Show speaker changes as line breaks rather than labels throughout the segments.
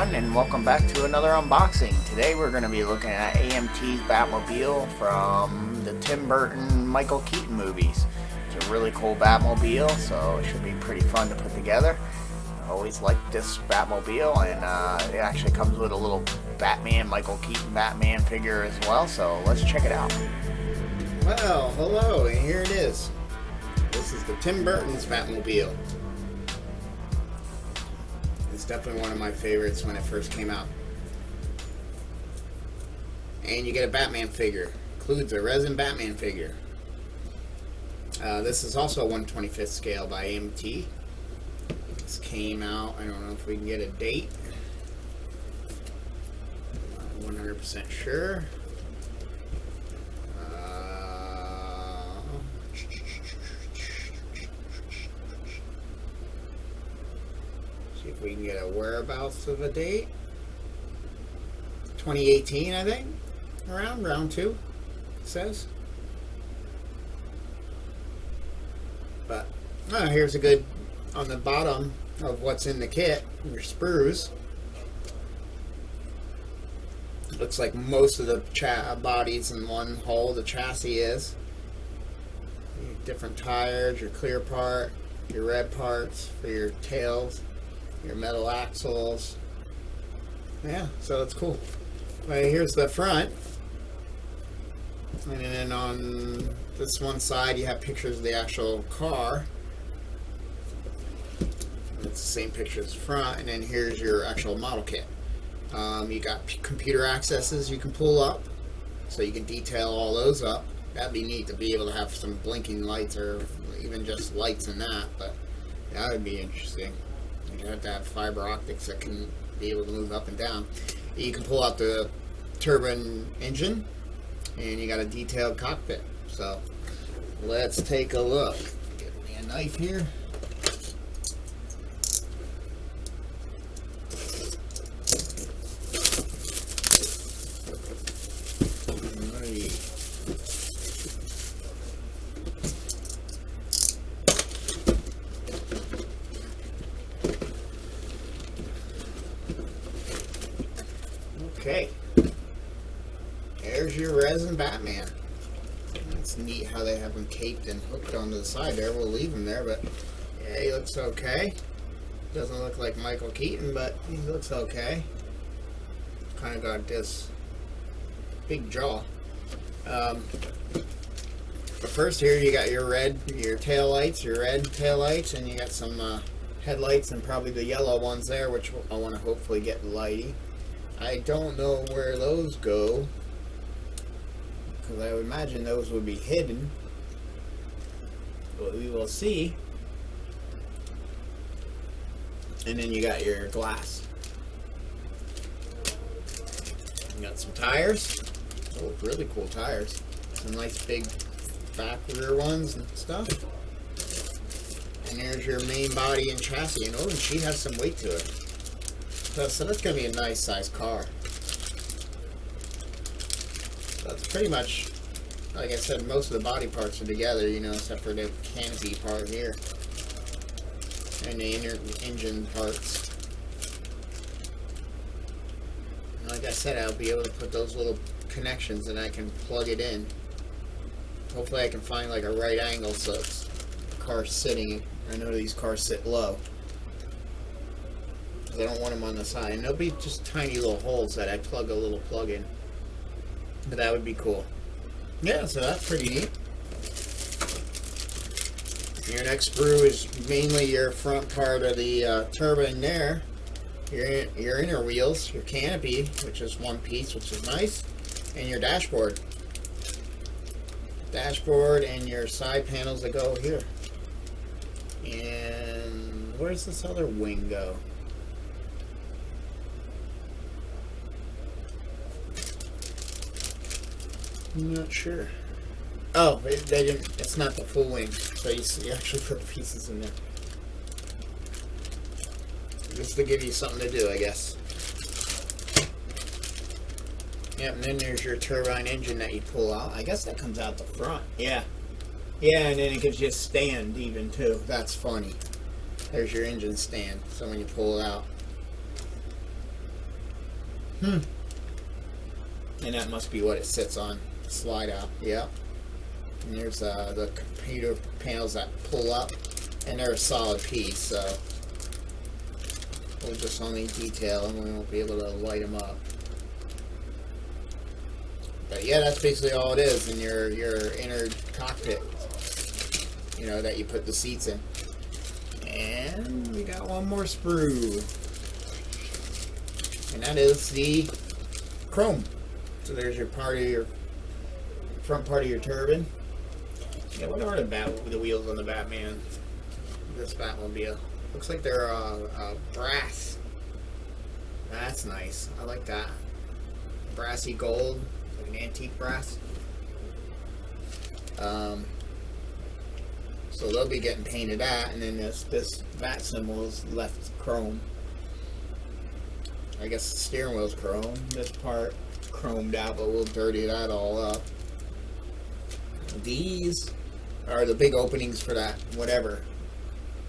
everyone, and welcome back to another unboxing. Today we're going to be looking at AMT's Batmobile from the Tim Burton Michael Keaton movies. It's a really cool Batmobile, so it should be pretty fun to put together. I always liked this Batmobile, and it actually comes with a little Michael Keaton Batman figure as well, so let's check it out. Well, hello, and here it is. This is the Tim Burton's Batmobile. It's definitely one of my favorites when it first came out. And you get a Batman figure. Includes a resin Batman figure. This is also a 1/25th scale by AMT. This came out, I don't know if we can get a date. Not 100% sure. See if we can get a whereabouts of a date. 2018, I think. Round 2, it says. But here's a good on the bottom of what's in the kit. Your sprues. Looks like most of the bodies in one whole. The chassis is. Your different tires, your clear part, your red parts for your tails. Your metal axles. Yeah, so it's cool. Right, here's the front. And then on this one side you have pictures of the actual car. It's the same picture as the front. And then here's your actual model kit. You got computer accesses you can pull up, so you can detail all those up. That'd be neat to be able to have some blinking lights or even just lights in that, but that would be interesting. You have to have fiber optics that can be able to move up and down. You can pull out the turbine engine, and you got a detailed cockpit. So let's take a look. Get me a knife here. Okay, there's your resin Batman. It's neat how they have him caped and hooked onto the side there. We'll leave him there, but yeah, he looks okay. Doesn't look like Michael Keaton, but he looks okay. Kind of got this big jaw. But first here you got your tail lights, your red tail lights, and you got some headlights and probably the yellow ones there, which I want to hopefully get lighty. I don't know where those go, because I would imagine those would be hidden, but we will see. And then you got your glass. You got some tires. Oh, really cool tires. Some nice big back rear ones and stuff. And there's your main body and chassis. And oh, and she has some weight to it. So that's going to be a nice size car. That's pretty much, like I said, most of the body parts are together, except for the canopy part here. And the inner engine parts. Like I said, I'll be able to put those little connections and I can plug it in. Hopefully I can find like a right angle so it's the car sitting. I know these cars sit low. I don't want them on the side, and they'll be just tiny little holes that I plug a little plug in, but that would be cool. Yeah, so that's pretty neat. Your next sprue is mainly your front part of the turbine there, your inner wheels, your canopy, which is one piece, which is nice, and your dashboard and your side panels that go here. And where's this other wing go? I'm not sure. Oh, they didn't. It's not the full wing, so you actually put pieces in there, just to give you something to do, I guess. Yep, and then there's your turbine engine that you pull out. I guess that comes out the front. Yeah, and then it gives you a stand even too. That's funny. There's your engine stand. So when you pull it out, And that must be what it sits on. Slide out. Yep. And there's the computer panels that pull up, and they're a solid piece, so we'll just only detail and we won't be able to light them up. But yeah, that's basically all it is in your inner cockpit, you know, that you put the seats in. And we got one more sprue, and that is the chrome. So there's your front part of your turbine. Yeah, what are the wheels on the Batman? This Batmobile. Looks like they're brass. That's nice. I like that. Brassy gold, like an antique brass. So they'll be getting painted at, and then this bat symbol is left chrome. I guess the steering wheel's chrome. This part chromed out, but we'll dirty that all up. These are the big openings for that whatever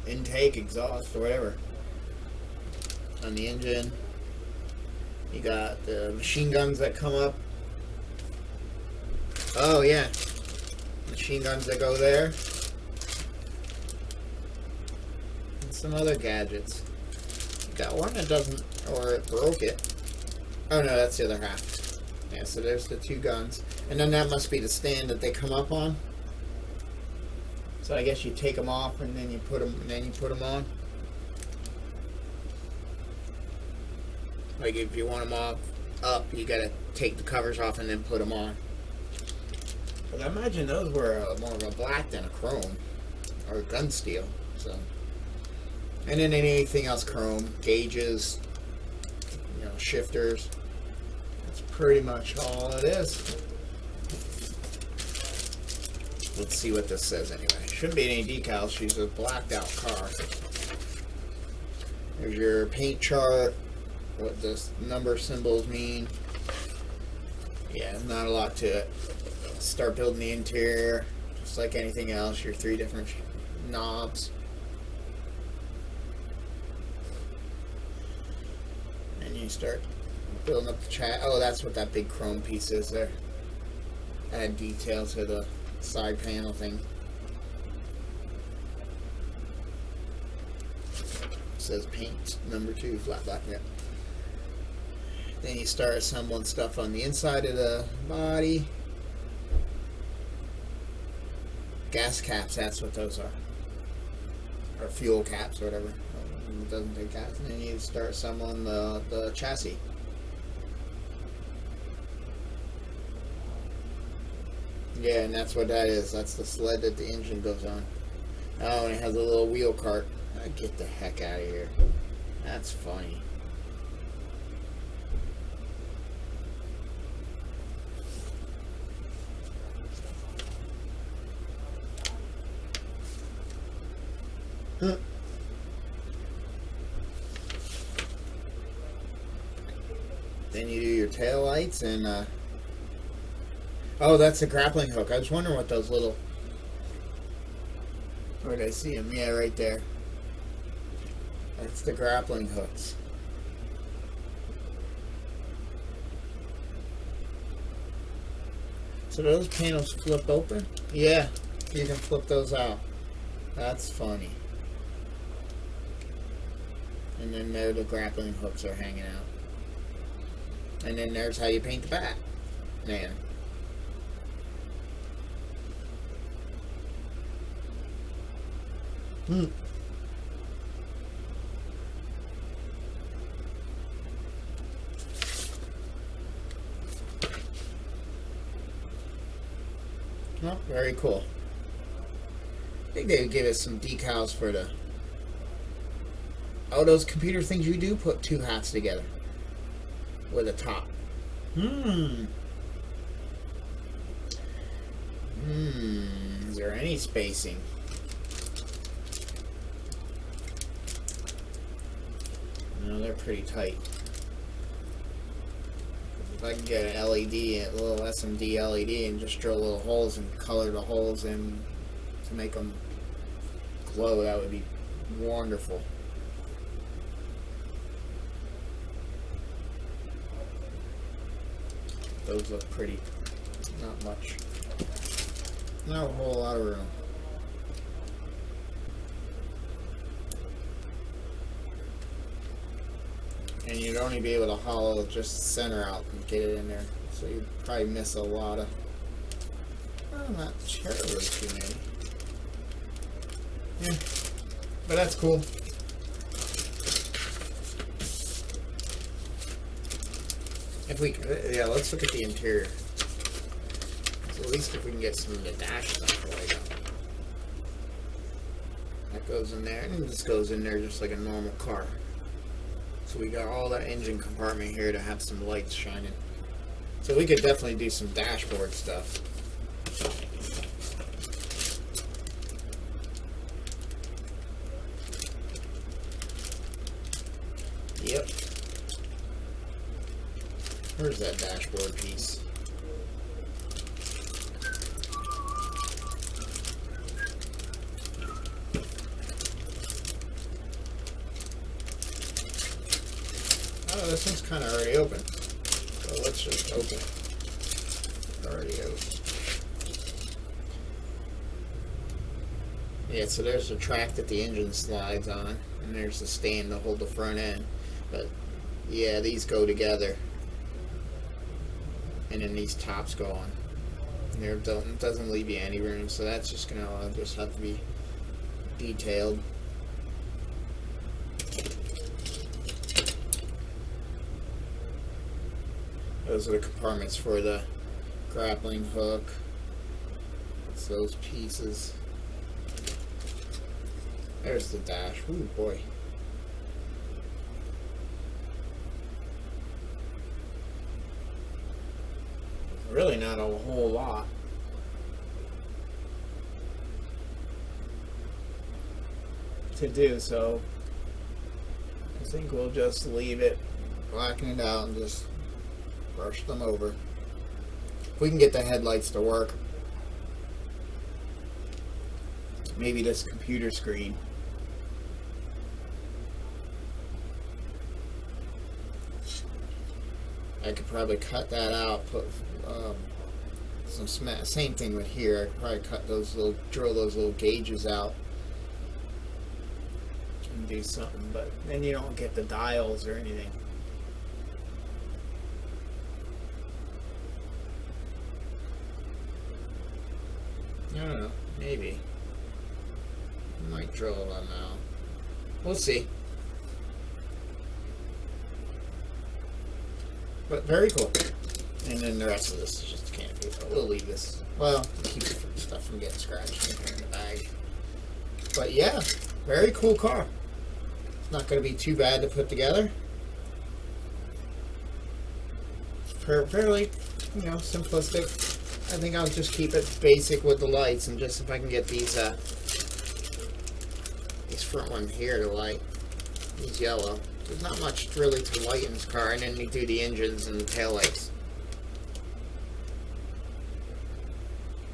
intake, exhaust, or whatever on the engine. You got the machine guns that come up. Oh yeah, machine guns that go there, and some other gadgets. You got one that doesn't, or it broke it. Oh no, that's the other half. Yeah, so there's the two guns, and then that must be the stand that they come up on. So I guess you take them off and then you put them, on. Like if you want them up, you gotta take the covers off and then put them on. But I imagine those were more of a black than a chrome or a gun steel. So, and then anything else chrome, gauges, you know, shifters. That's pretty much all it is. Let's see what this says anyway. Shouldn't be any decals. She's a blacked out car. There's your paint chart, what the number symbols mean. Yeah, not a lot to it. Start building the interior, just like anything else. Your 3 different knobs. And you start building up the chat. Oh, that's what that big chrome piece is there. Add detail to the side panel thing. It says paint number 2, flat black. Yeah. Then you start assembling stuff on the inside of the body. Gas caps, that's what those are. Or fuel caps or whatever. It doesn't take gas. And then you start assembling the chassis. Yeah, and that's what that is. That's the sled that the engine goes on. Oh, and it has a little wheel cart. Get the heck out of here. That's funny. Huh. Then you do your tail lights and oh, that's a grappling hook. I was wondering what those little... Where did I see them? Yeah, right there. That's the grappling hooks. So those panels flip open? Yeah, you can flip those out. That's funny. And then there the grappling hooks are hanging out. And then there's how you paint the bat. Man. Oh, very cool. I think they would give us some decals for the... Oh, those computer things you do put 2 hats together with a top. Is there any spacing? No, they're pretty tight. If I can get an LED, a little SMD LED, and just drill little holes and color the holes in to make them glow, that would be wonderful. Those look pretty. Not much. Not a whole lot of room. And you'd only be able to hollow just the center out and get it in there. So you'd probably miss a lot of... Well, not terribly too many. Yeah. But that's cool. If we... Yeah, let's look at the interior. So at least if we can get some of the dash stuff right out. That goes in there, and this goes in there just like a normal car. So we got all that engine compartment here to have some lights shining. So we could definitely do some dashboard stuff. Yep. Where's that dashboard piece? Oh, this one's kind of already open. So let's just open it. It's already open. Yeah, so there's the track that the engine slides on, and there's the stand to hold the front end. But yeah, these go together, and then these tops go on. And there doesn't leave you any room, so that's just gonna just have to be detailed. Those are the compartments for the grappling hook. It's those pieces. There's the dash. Ooh, boy. Really not a whole lot. To do, so I think we'll just leave it, blacken it out, and just brush them over. If we can get the headlights to work. Maybe this computer screen. I could probably cut that out, put some same thing with here. I could probably cut those little, drill those little gauges out and do something, but then you don't get the dials or anything. I don't know, maybe. I might drill them out. We'll see. But very cool. And then the rest of this is just a canopy, but we'll leave this. Well, keep stuff from getting scratched in the bag. But yeah, very cool car. It's not going to be too bad to put together. It's fairly, you know, simplistic. I think I'll just keep it basic with the lights, and just if I can get these front one here to light, these yellow. There's not much really to light in this car, and then we do the engines and the taillights.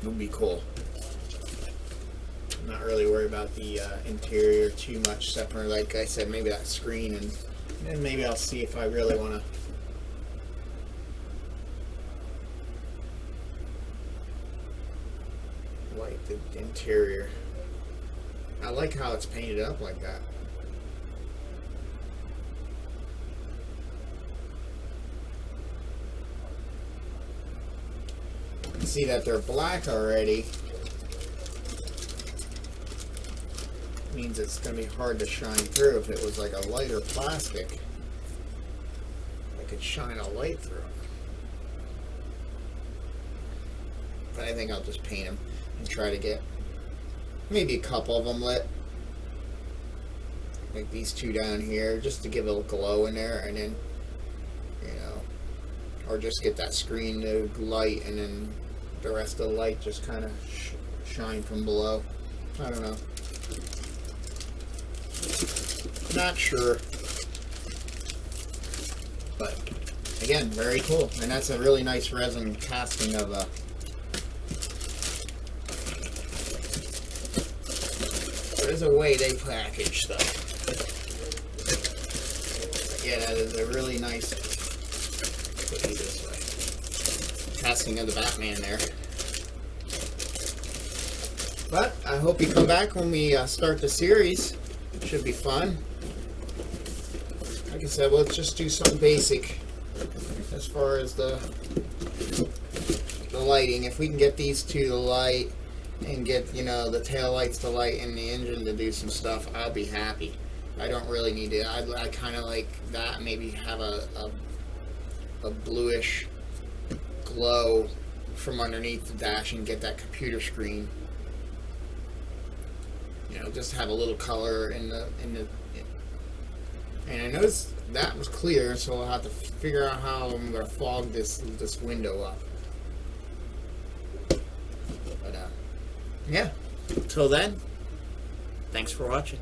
It'll be cool. I'm not really worried about the interior too much, except for, like I said, maybe that screen, and then maybe I'll see if I really want to light the interior. I like how it's painted up like that. You see that they're black already. Means it's going to be hard to shine through. If it was like a lighter plastic, I could shine a light through them. But I think I'll just paint them and try to get maybe a couple of them lit. Like these two down here, just to give it a glow in there, and then, you know, or just get that screen to light, and then the rest of the light just kind of shine from below. I don't know. Not sure. But again, very cool. And that's a really nice resin casting of a there's a way they package stuff. Yeah, that is a really nice, put it this way. casting of the Batman there. But I hope you come back when we start the series. It should be fun. Like I said, let's just do something basic as far as the lighting. If we can get these two to light and get, you know, the tail lights to light and the engine to do some stuff, I'll be happy. I don't really need it. I kind of like that. Maybe have a bluish glow from underneath the dash and get that computer screen. You know, just have a little color in the. And I noticed that was clear, so I'll have to figure out how I'm gonna fog this window up. But yeah. Till then, thanks for watching.